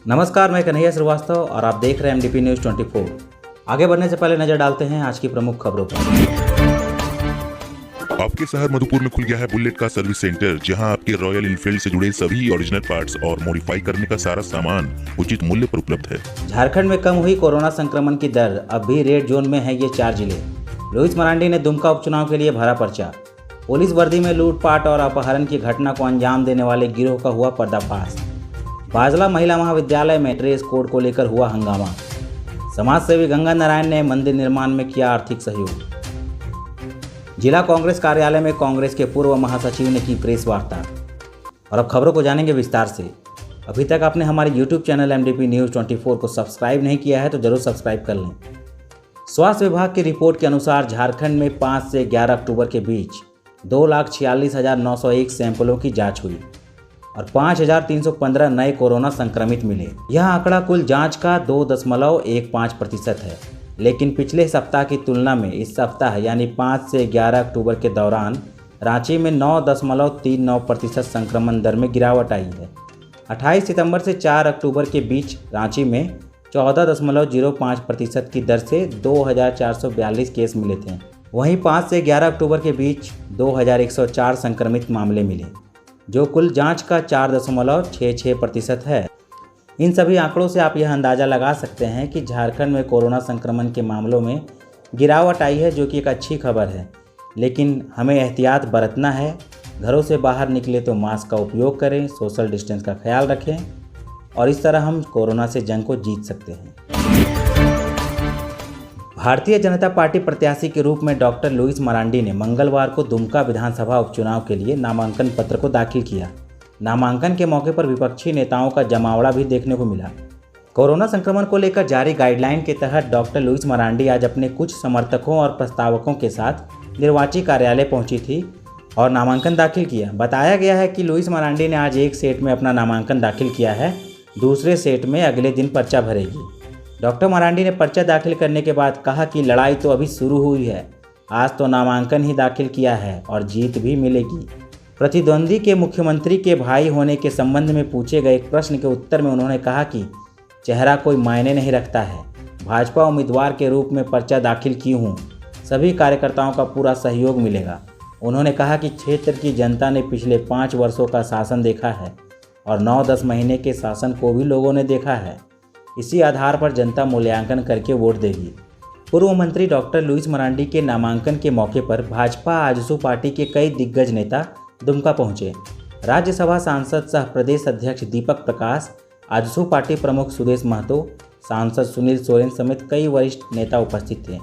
नमस्कार, मैं कन्हैया श्रीवास्तव और आप देख रहे हैं MDP न्यूज़ 24। आगे बढ़ने से पहले नजर डालते हैं आज की प्रमुख खबरों पर। आपके शहर मधुपुर में खुल गया है बुलेट का सर्विस सेंटर, जहां आपके रॉयल इनफील्ड से जुड़े सभी ओरिजिनल पार्ट्स और मॉडिफाई करने का सारा सामान उचित मूल्य पर उपलब्ध है। झारखंड में कम हुई कोरोना संक्रमण की दर, अब भी रेड जोन में है ये 4 जिले। लुइस मरांडी ने दुमका उपचुनाव के लिए भरा पर्चा। पुलिस वर्दी में लूटपाट और अपहरण की घटना को अंजाम देने वाले गिरोह का हुआ पर्दाफाश। बाजला महिला महाविद्यालय में ड्रेस कोड को लेकर हुआ हंगामा। समाजसेवी गंगा नारायण ने मंदिर निर्माण में किया आर्थिक सहयोग। जिला कांग्रेस कार्यालय में कांग्रेस के पूर्व महासचिव ने की प्रेस वार्ता। और अब खबरों को जानेंगे विस्तार से। अभी तक आपने हमारे YouTube चैनल MDP न्यूज़ 24 को सब्सक्राइब नहीं किया है तो जरूर सब्सक्राइब कर लें। स्वास्थ्य विभाग की रिपोर्ट के अनुसार झारखंड में 5 से 11 अक्टूबर के बीच 2,46,901 सैंपलों की जांच हुई और 5,315 नए कोरोना संक्रमित मिले। यह आंकड़ा कुल जांच का 2.15% है, लेकिन पिछले सप्ताह की तुलना में इस सप्ताह यानी 5 से 11 अक्टूबर के दौरान रांची में 9.39% संक्रमण दर में गिरावट आई है। 28 सितंबर से 4 अक्टूबर के बीच रांची में 14.05% की दर से 2,442 केस मिले थे। वहीं 5 से 11 अक्टूबर के बीच 2,104 संक्रमित मामले मिले, जो कुल जांच का 4.66% है। इन सभी आंकड़ों से आप यह अंदाज़ा लगा सकते हैं कि झारखंड में कोरोना संक्रमण के मामलों में गिरावट आई है, जो कि एक अच्छी खबर है। लेकिन हमें एहतियात बरतना है। घरों से बाहर निकले तो मास्क का उपयोग करें, सोशल डिस्टेंस का ख्याल रखें और इस तरह हम कोरोना से जंग को जीत सकते हैं। भारतीय जनता पार्टी प्रत्याशी के रूप में डॉक्टर लुइस मरांडी ने मंगलवार को दुमका विधानसभा उपचुनाव के लिए नामांकन पत्र को दाखिल किया। नामांकन के मौके पर विपक्षी नेताओं का जमावड़ा भी देखने को मिला। कोरोना संक्रमण को लेकर जारी गाइडलाइन के तहत डॉक्टर लुइस मरांडी आज अपने कुछ समर्थकों और प्रस्तावकों के साथ निर्वाची कार्यालय पहुंची थी और नामांकन दाखिल किया। बताया गया है कि लुइस मरांडी ने आज एक सेट में अपना नामांकन दाखिल किया है, दूसरे सेट में अगले दिन पर्चा भरेगी। डॉक्टर मरांडी ने पर्चा दाखिल करने के बाद कहा कि लड़ाई तो अभी शुरू हुई है, आज तो नामांकन ही दाखिल किया है और जीत भी मिलेगी। प्रतिद्वंदी के मुख्यमंत्री के भाई होने के संबंध में पूछे गए एक प्रश्न के उत्तर में उन्होंने कहा कि चेहरा कोई मायने नहीं रखता है, भाजपा उम्मीदवार के रूप में पर्चा दाखिल की हूँ, सभी कार्यकर्ताओं का पूरा सहयोग मिलेगा। उन्होंने कहा कि क्षेत्र की जनता ने पिछले 5 वर्षों का शासन देखा है और 9-10 महीने के शासन को भी लोगों ने देखा है। इसी आधार पर जनता मूल्यांकन करके वोट देगी। पूर्व मंत्री डॉक्टर लुइस मरांडी के नामांकन के मौके पर भाजपा आजसू पार्टी के कई दिग्गज नेता दुमका पहुंचे। राज्यसभा सांसद सह प्रदेश अध्यक्ष दीपक प्रकाश, आजसू पार्टी प्रमुख सुरेश महतो, सांसद सुनील सोरेन समेत कई वरिष्ठ नेता उपस्थित थे।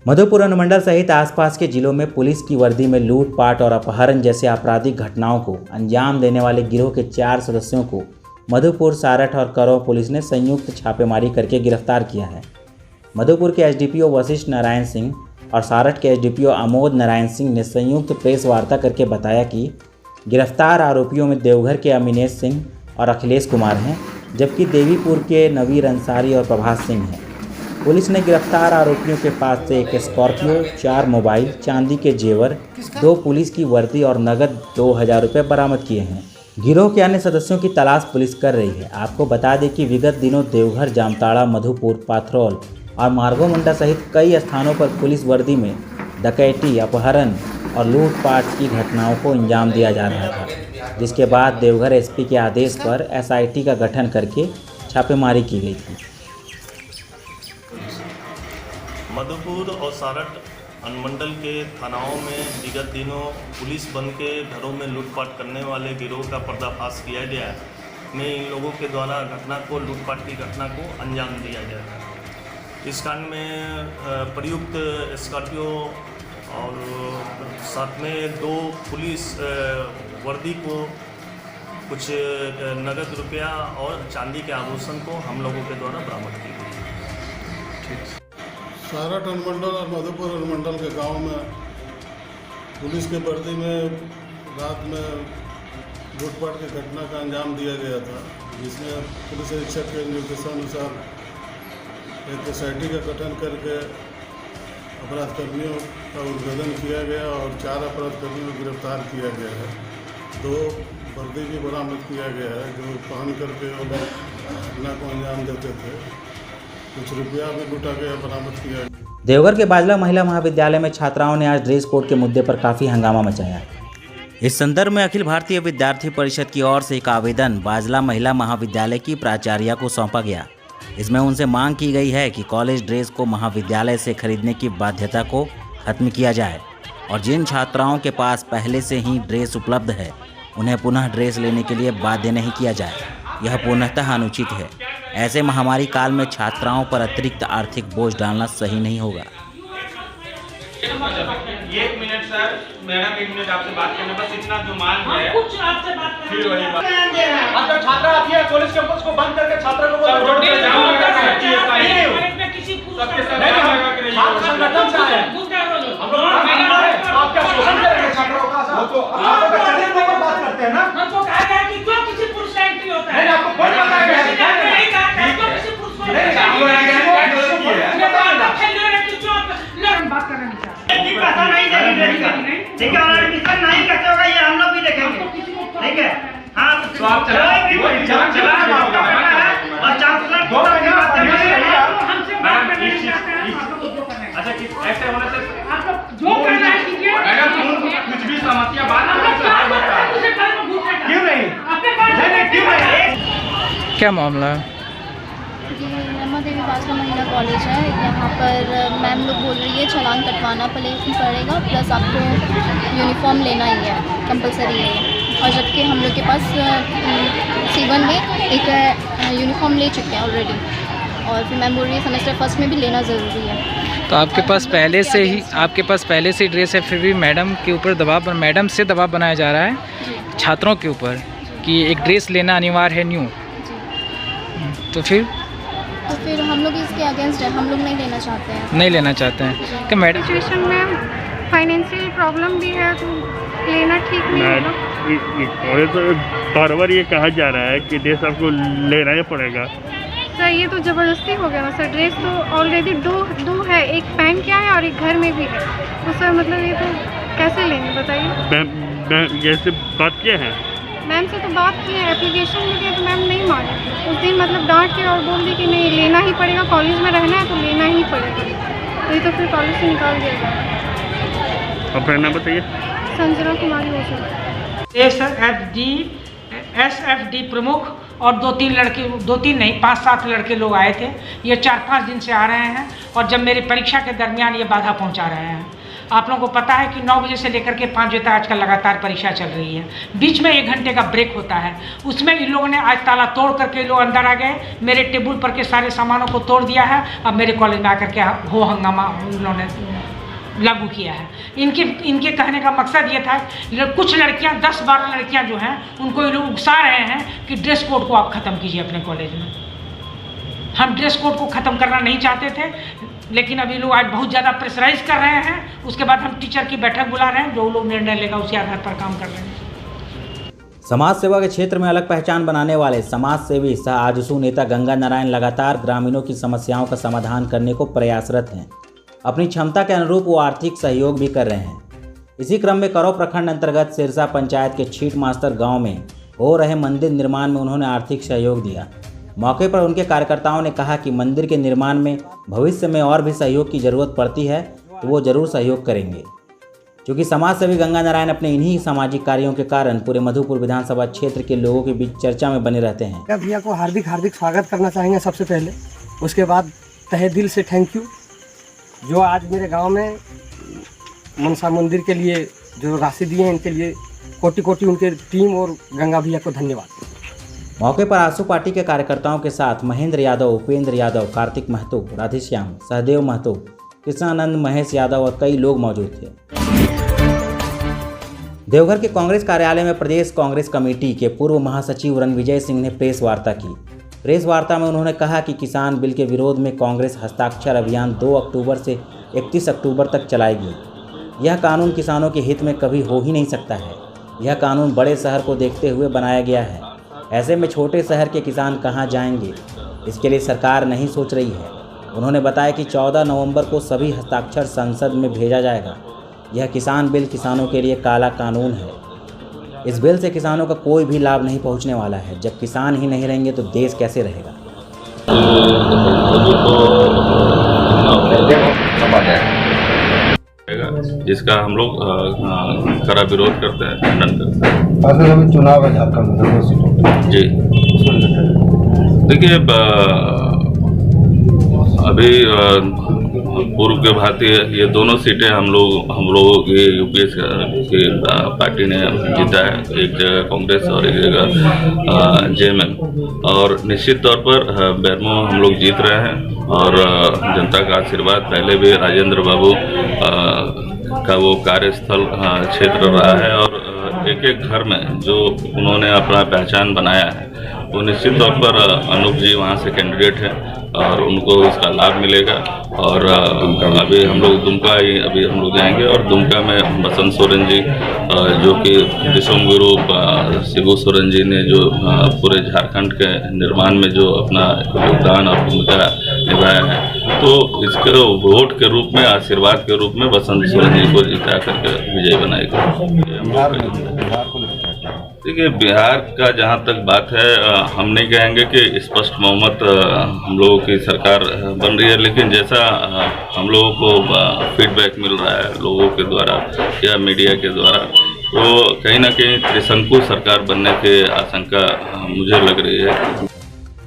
मधुपुर अनुमंडल सहित आसपास के जिलों में पुलिस की वर्दी में लूटपाट और अपहरण जैसे आपराधिक घटनाओं को अंजाम देने वाले गिरोह के 4 सदस्यों को मधुपुर, सारठ और करौ पुलिस ने संयुक्त छापेमारी करके गिरफ्तार किया है। मधुपुर के एसडीपीओ वशिष्ठ नारायण सिंह और सारठ के एसडीपीओ आमोद नारायण सिंह ने संयुक्त प्रेस वार्ता करके बताया कि गिरफ्तार आरोपियों में देवघर के अमीनेश सिंह और अखिलेश कुमार हैं, जबकि देवीपुर के नवीर अंसारी और प्रभास सिंह हैं। पुलिस ने गिरफ्तार आरोपियों के पास से एक स्कॉर्पियो, 4 मोबाइल, चांदी के जेवर, 2 पुलिस की वर्दी और नगद 2,000 रुपये बरामद किए हैं। गिरोह के अन्य सदस्यों की तलाश पुलिस कर रही है। आपको बता दें कि विगत दिनों देवघर, जामताड़ा, मधुपुर, पाथरौल और मार्गो मुंडा सहित कई स्थानों पर पुलिस वर्दी में डकैती, अपहरण और लूटपाट की घटनाओं को अंजाम दिया जा रहा था, जिसके बाद देवघर एसपी के आदेश पर SIT का गठन करके छापेमारी की गई थी। मधुपुर और सारठ अनुमंडल के थानाओं में विगत दिनों पुलिस बन के घरों में लूटपाट करने वाले गिरोह का पर्दाफाश किया गया है। में इन लोगों के द्वारा घटना को, लूटपाट की घटना को अंजाम दिया गया है। इस कांड में प्रयुक्त स्कॉर्पियो और साथ में 2 पुलिस वर्दी को, कुछ नगद रुपया और चांदी के आभूषण को हम लोगों के द्वारा बरामद की गई। सारठ अनुमंडल और मधुपुर अनुमंडल के गांव में पुलिस के वर्दी में रात में लूटपाट की घटना का अंजाम दिया गया था, जिसमें पुलिस अधीक्षक के निर्देशानुसार एक SIT का गठन करके अपराधकर्मियों का उद्भेदन किया गया और 4 अपराधकर्मियों को गिरफ्तार किया गया है। 2 वर्दी भी बरामद किया गया है, जो पहन करके वो लोग घटना को अंजाम देते थे। कुछ रुपया भी लुटा के बरामद किया। देवघर के बाजला महिला महाविद्यालय में छात्राओं ने आज ड्रेस कोड के मुद्दे पर काफ़ी हंगामा मचाया। इस संदर्भ में अखिल भारतीय विद्यार्थी परिषद की ओर से एक आवेदन बाजला महिला महाविद्यालय की प्राचार्या को सौंपा गया। इसमें उनसे मांग की गई है कि कॉलेज ड्रेस को महाविद्यालय से खरीदने की बाध्यता को खत्म किया जाए और जिन छात्राओं के पास पहले से ही ड्रेस उपलब्ध है उन्हें पुनः ड्रेस लेने के लिए बाध्य नहीं किया जाए। यह पूर्णतः अनुचित है। ऐसे महामारी काल में छात्राओं पर अतिरिक्त आर्थिक बोझ डालना सही नहीं होगा। एक मिनट सर, मैडम 1 मिनट आपसे बात करना, बस इतना जो मांग है कुछ आपसे बात करना फिर वही बात। अब छात्रा आती है कॉलेज कैंपस को बंद करके छात्रा को संगठन से आए हम लोग आप क्या शोषण करेंगे छात्रों का? बात करते हैं ना, हमको कहा गया कि क्यों किसी पुरुष का एंट्री होता है? नहीं आपको कौन बताया गया है? नहीं कहा गया क्यों किसी पुरुष को नहीं आप लोग आगे बात कर रहे हैं। पैसा नहीं देगी, ठीक है, और एडमिशन नहीं करते होगा ये हम लोग भी देखेंगे, ठीक है। हाँ तो आप चला और चांसलर को हमसे बात करना नहीं चाहते हैं। अच्छा ऐसे होने से आप लोग जो करना है कीजिए। मैडम कुछ भी समस्या बात क्यों नहीं आपके पास क्या मामला है? ये रमा देवी बाजला महिला कॉलेज है। यहाँ पर मैम लोग बोल रही है चालान कटवाना पड़ेगा, प्लस आपको यूनिफॉर्म लेना ही है, कंपलसरी है। और जबकि हम लोग के पास C1 में एक यूनिफॉर्म ले चुके हैं ऑलरेडी, और फिर मैम बोल रही है सेमेस्टर फर्स्ट में भी लेना ज़रूरी है। तो आपके पास पहले से ही ड्रेस है, फिर भी मैडम के ऊपर मैडम से दबाव बनाया जा रहा है छात्रों के ऊपर कि एक ड्रेस लेना अनिवार्य है न्यू। तो फिर हम लोग इसके अगेंस्ट है, हम लोग नहीं लेना चाहते हैं कि मैडम सिचुएशन में फाइनेंशियल प्रॉब्लम भी है तो लेना ठीक नहीं है। तो बार बार ये कहा जा रहा है कि ड्रेस आपको लेना ही पड़ेगा। सर ये तो ज़बरदस्ती हो गया ना सर, ड्रेस तो ऑलरेडी दो है, एक पहन के आए और एक घर में भी है, तो सर मतलब ये तो कैसे लेंगे बताइए। जैसे बात किए हैं मैम से तो बात की है, एप्लीकेशन में दिया तो मैम नहीं माने। उस दिन मतलब डांट के और बोल दी कि नहीं लेना ही पड़ेगा, कॉलेज में रहना है तो लेना ही पड़ेगा, तो ये तो फिर कॉलेज से निकाल दिया गया। अपना नाम बताइए। संजना कुमारी हो SFD प्रमुख और 2-3 नहीं 5-7 लड़के लोग आए थे। ये 4-5 दिन से आ रहे हैं और जब मेरी परीक्षा के दरमियान ये बाधा पहुंचा रहे हैं। आप लोगों को पता है कि 9 बजे से लेकर के 5 बजे तक आजकल लगातार परीक्षा चल रही है, बीच में 1 घंटे का ब्रेक होता है। उसमें इन लोगों ने आज ताला तोड़ करके लोग अंदर आ गए, मेरे टेबल पर के सारे सामानों को तोड़ दिया है। अब मेरे कॉलेज में आकर के हो हंगामा उन्होंने लागू किया है। इनके कहने का मकसद ये था, कुछ लड़कियां 10-12 लड़कियां जो हैं उनको ये लोग उकसा रहे हैं कि ड्रेस कोड को आप ख़त्म कीजिए अपने कॉलेज में। हम ड्रेस कोड को ख़त्म करना नहीं चाहते थे, लेकिन अभी लोग आज बहुत ज़्यादा प्रेशराइज कर रहे हैं। उसके बाद हम टीचर की बैठक बुला रहे हैं, जो लोग निर्णय लेगा उसी आधार पर काम कर रहे हैं। समाज सेवा के क्षेत्र में अलग पहचान बनाने वाले समाज सेवी सह आजसू नेता गंगा नारायण लगातार ग्रामीणों की समस्याओं का समाधान करने को प्रयासरत हैं। अपनी क्षमता के अनुरूप वो आर्थिक सहयोग भी कर रहे हैं। इसी क्रम में करौ प्रखंड अंतर्गत सिरसा पंचायत के छीट मास्टर गांव में हो रहे मंदिर निर्माण में उन्होंने आर्थिक सहयोग दिया। मौके पर उनके कार्यकर्ताओं ने कहा कि मंदिर के निर्माण में भविष्य में और भी सहयोग की जरूरत पड़ती है तो वो जरूर सहयोग करेंगे। क्योंकि समाज सेवी गंगा नारायण अपने इन्हीं सामाजिक कार्यों के कारण पूरे मधुपुर विधानसभा क्षेत्र के लोगों के बीच चर्चा में बने रहते हैं। भैया को हार्दिक स्वागत करना चाहेंगे सबसे पहले, उसके बाद तहे दिल से थैंक यू जो आज मेरे गांव में मनसा मंदिर के लिए जो राशि दिए हैं, इनके लिए कोटि उनके टीम और गंगा भैया को धन्यवाद। मौके पर आजसू पार्टी के कार्यकर्ताओं के साथ महेंद्र यादव, उपेंद्र यादव, कार्तिक महतो, राधेश्याम, सहदेव महतो, कृष्णानंद, महेश यादव और कई लोग मौजूद थे। देवघर के कांग्रेस कार्यालय में प्रदेश कांग्रेस कमेटी के पूर्व महासचिव रणविजय सिंह ने प्रेस वार्ता की। प्रेस वार्ता में उन्होंने कहा कि किसान बिल के विरोध में कांग्रेस हस्ताक्षर अभियान 2 अक्टूबर से 31 अक्टूबर तक चलाएगी। यह कानून किसानों के हित में कभी हो ही नहीं सकता है। यह कानून बड़े शहर को देखते हुए बनाया गया है। ऐसे में छोटे शहर के किसान कहां जाएंगे, इसके लिए सरकार नहीं सोच रही है। उन्होंने बताया कि 14 नवंबर को सभी हस्ताक्षर संसद में भेजा जाएगा। यह किसान बिल किसानों के लिए काला कानून है। इस बिल से किसानों का कोई भी लाभ नहीं पहुंचने वाला है। जब किसान ही नहीं रहेंगे तो देश कैसे रहेगा। जिसका हम लोग कड़ा विरोध करते हैं, खंडन करते हैं। अभी चुनाव है झारखंड में जी, देखिए अभी पूर्व के भांति ये दोनों सीटें हम लोगों की यूपीएस की पार्टी ने जीता है। एक जगह कांग्रेस और एक जगह जेएमएम, और निश्चित तौर पर बेरमो हम लोग जीत रहे हैं। और जनता का आशीर्वाद, पहले भी राजेंद्र बाबू का वो कार्यस्थल क्षेत्र रहा है, और एक एक घर में जो उन्होंने अपना पहचान बनाया है, वो निश्चित तौर पर अनूप जी वहाँ से कैंडिडेट हैं और उनको इसका लाभ मिलेगा। और अभी हम लोग दुमका ही अभी हम लोग जाएंगे, और दुमका में बसंत सोरेन जी जो कि विश्वम गुरु शिबू सोरेन जी ने जो पूरे झारखंड के निर्माण में जो अपना योगदान और भूमिका निभाया है, तो इसके वोट के रूप में, आशीर्वाद के रूप में बसंत सोरेन जी को जिता करके विजय बनाएगा। देखिए, बिहार का जहाँ तक बात है, हम नहीं कहेंगे कि स्पष्ट बहुमत हम लोगों की सरकार बन रही है, लेकिन जैसा हम लोगों को फीडबैक मिल रहा है लोगों के द्वारा या मीडिया के द्वारा, तो कहीं ना कहीं त्रिशंकु सरकार बनने की आशंका मुझे लग रही है।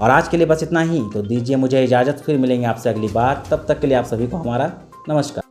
और आज के लिए बस इतना ही। तो दीजिए मुझे इजाज़त, फिर मिलेंगे आपसे अगली बार। तब तक के लिए आप सभी को हमारा नमस्कार।